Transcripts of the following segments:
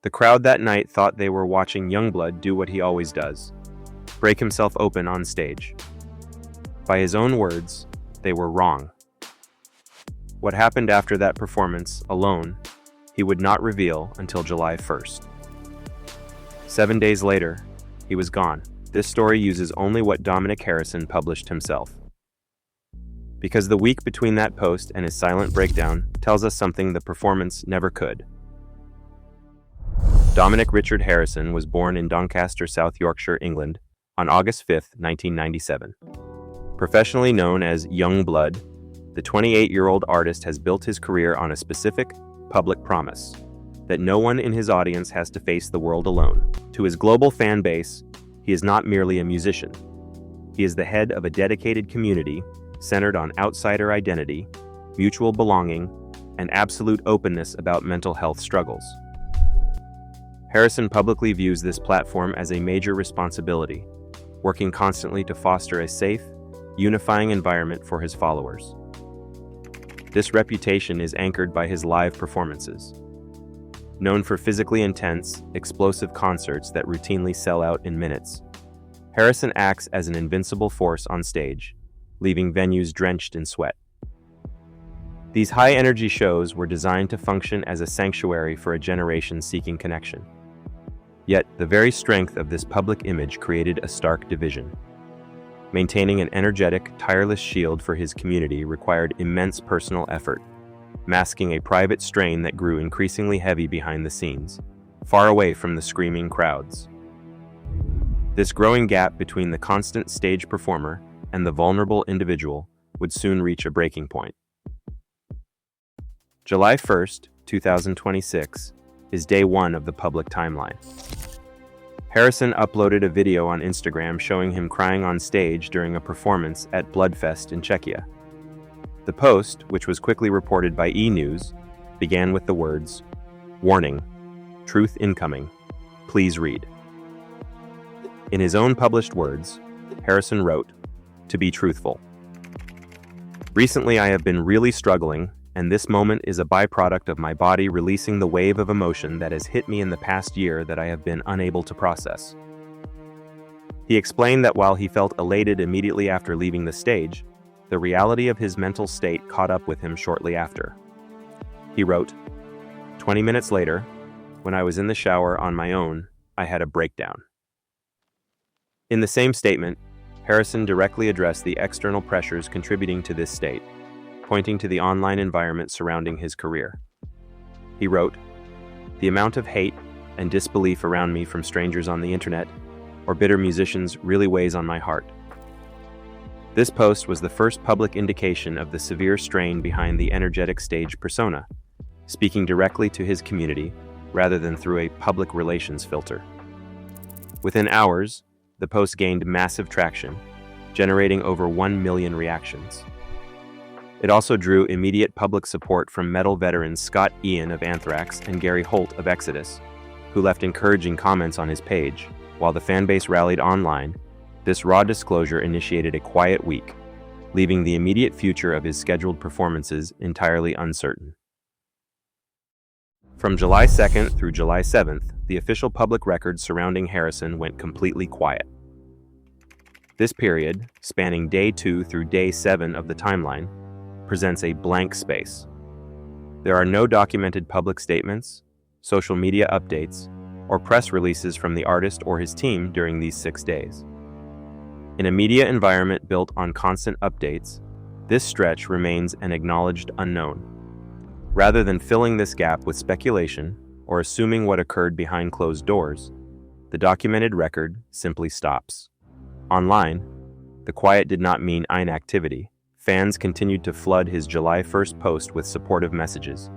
The crowd that night thought they were watching Yungblud do what he always does, break himself open on stage. By his own words, they were wrong. What happened after that performance, alone, he would not reveal until July 1st. 7 days later, he was gone. This story uses only what Dominic Harrison published himself. Because the week between that post and his silent breakdown tells us something the performance never could. Dominic Richard Harrison was born in Doncaster, South Yorkshire, England, on August 5, 1997. Professionally known as Yungblud, the 28-year-old artist has built his career on a specific, public promise that no one in his audience has to face the world alone. To his global fan base, he is not merely a musician. He is the head of a dedicated community centered on outsider identity, mutual belonging, and absolute openness about mental health struggles. Harrison publicly views this platform as a major responsibility, working constantly to foster a safe, unifying environment for his followers. This reputation is anchored by his live performances. Known for physically intense, explosive concerts that routinely sell out in minutes, Harrison acts as an invincible force on stage, leaving venues drenched in sweat. These high-energy shows were designed to function as a sanctuary for a generation seeking connection. Yet, the very strength of this public image created a stark division. Maintaining an energetic, tireless shield for his community required immense personal effort, masking a private strain that grew increasingly heavy behind the scenes, far away from the screaming crowds. This growing gap between the constant stage performer and the vulnerable individual would soon reach a breaking point. July 1st, 2026, is day one of the public timeline. Harrison uploaded a video on Instagram showing him crying on stage during a performance at Bloodfest in Czechia. The post, which was quickly reported by E! News, began with the words, "Warning, truth incoming. Please read." In his own published words, Harrison wrote, "To be truthful. Recently I have been really struggling, and this moment is a byproduct of my body releasing the wave of emotion that has hit me in the past year that I have been unable to process." He explained that while he felt elated immediately after leaving the stage, the reality of his mental state caught up with him shortly after. He wrote, "20 minutes later, when I was in the shower on my own, I had a breakdown." In the same statement, Harrison directly addressed the external pressures contributing to this state, pointing to the online environment surrounding his career. He wrote, "The amount of hate and disbelief around me from strangers on the internet or bitter musicians really weighs on my heart." This post was the first public indication of the severe strain behind the energetic stage persona, speaking directly to his community rather than through a public relations filter. Within hours, the post gained massive traction, generating over 1 million reactions. It also drew immediate public support from metal veterans Scott Ian of Anthrax and Gary Holt of Exodus, who left encouraging comments on his page. While the fanbase rallied online, this raw disclosure initiated a quiet week, leaving the immediate future of his scheduled performances entirely uncertain. From July 2nd through July 7th, the official public record surrounding Harrison went completely quiet. This period, spanning day 2 through day 7 of the timeline, presents a blank space. There are no documented public statements, social media updates, or press releases from the artist or his team during these 6 days. In a media environment built on constant updates, this stretch remains an acknowledged unknown. Rather than filling this gap with speculation or assuming what occurred behind closed doors, the documented record simply stops. Online, the quiet did not mean inactivity. Fans continued to flood his July 1st post with supportive messages,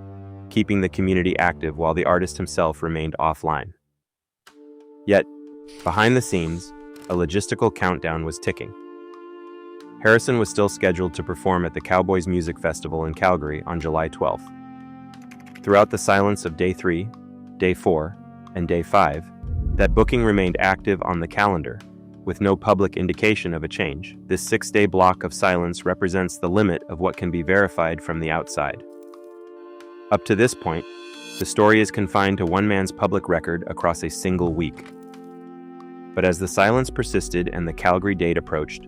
keeping the community active while the artist himself remained offline. Yet, behind the scenes, a logistical countdown was ticking. Harrison was still scheduled to perform at the Cowboys Music Festival in Calgary on July 12th. Throughout the silence of Day 3, Day 4, and Day 5, that booking remained active on the calendar, with no public indication of a change. This 6-day block of silence represents the limit of what can be verified from the outside. Up to this point, The story is confined to one man's public record across a single week. But as the silence persisted and the Calgary date approached,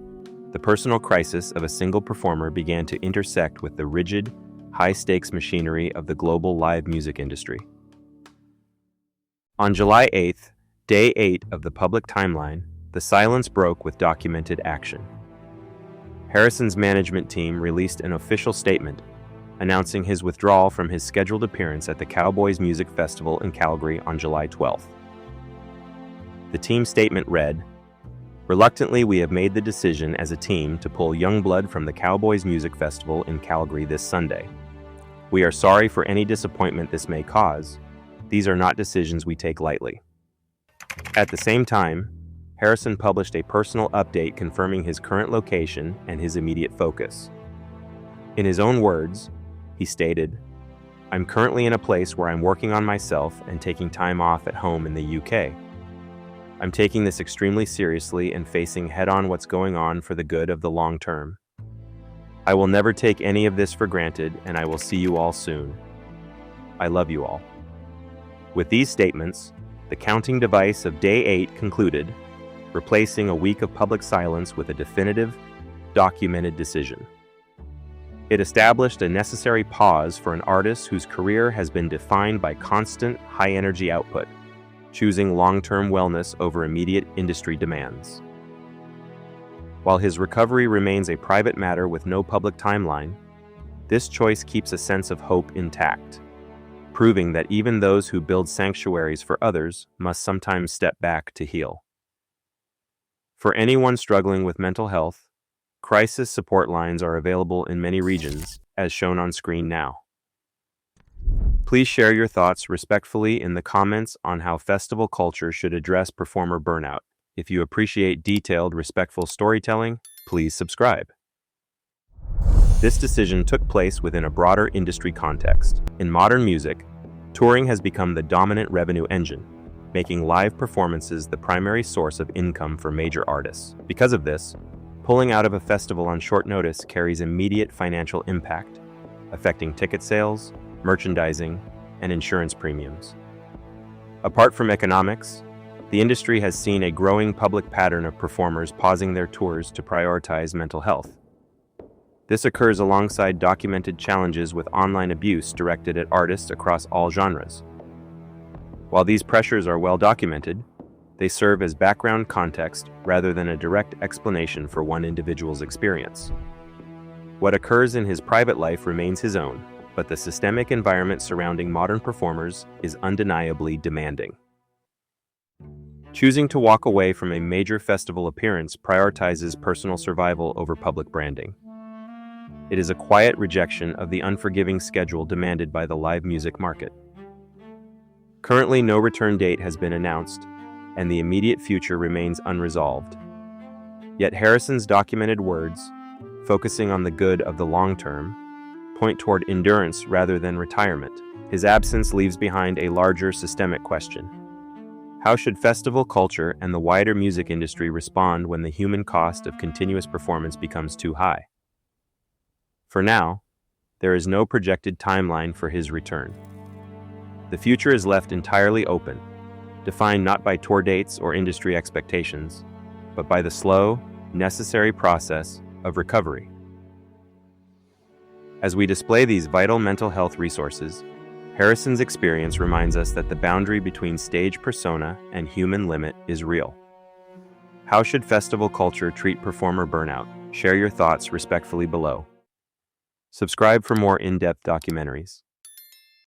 the personal crisis of a single performer began to intersect with the rigid, high-stakes machinery of the global live music industry. On July 8th, day 8 of the public timeline, the silence broke with documented action. Harrison's management team released an official statement announcing his withdrawal from his scheduled appearance at the Cowboys Music Festival in Calgary on July 12th. The team statement read, "Reluctantly, we have made the decision as a team to pull Yungblud from the Cowboys Music Festival in Calgary this Sunday. We are sorry for any disappointment this may cause. These are not decisions we take lightly." At the same time, Harrison published a personal update confirming his current location and his immediate focus. In his own words, he stated, "I'm currently in a place where I'm working on myself and taking time off at home in the UK. I'm taking this extremely seriously and facing head-on what's going on for the good of the long term. I will never take any of this for granted, and I will see you all soon. I love you all." With these statements, the counting device of day 8 concluded, replacing a week of public silence with a definitive, documented decision. It established a necessary pause for an artist whose career has been defined by constant, high-energy output, choosing long-term wellness over immediate industry demands. While his recovery remains a private matter with no public timeline, this choice keeps a sense of hope intact, proving that even those who build sanctuaries for others must sometimes step back to heal. For anyone struggling with mental health, crisis support lines are available in many regions, as shown on screen now. Please share your thoughts respectfully in the comments on how festival culture should address performer burnout. If you appreciate detailed, respectful storytelling, please subscribe. This decision took place within a broader industry context. In modern music, touring has become the dominant revenue engine, making live performances the primary source of income for major artists. Because of this, pulling out of a festival on short notice carries immediate financial impact, affecting ticket sales, merchandising, and insurance premiums. Apart from economics, the industry has seen a growing public pattern of performers pausing their tours to prioritize mental health. This occurs alongside documented challenges with online abuse directed at artists across all genres. While these pressures are well documented, they serve as background context rather than a direct explanation for one individual's experience. What occurs in his private life remains his own, but the systemic environment surrounding modern performers is undeniably demanding. Choosing to walk away from a major festival appearance prioritizes personal survival over public branding. It is a quiet rejection of the unforgiving schedule demanded by the live music market. Currently, no return date has been announced, and the immediate future remains unresolved. Yet Harrison's documented words, focusing on the good of the long term, point toward endurance rather than retirement. His absence leaves behind a larger systemic question. How should festival culture and the wider music industry respond when the human cost of continuous performance becomes too high? For now, there is no projected timeline for his return. The future is left entirely open, defined not by tour dates or industry expectations, but by the slow, necessary process of recovery. As we display these vital mental health resources, Harrison's experience reminds us that the boundary between stage persona and human limit is real. How should festival culture treat performer burnout? Share your thoughts respectfully below. Subscribe for more in-depth documentaries.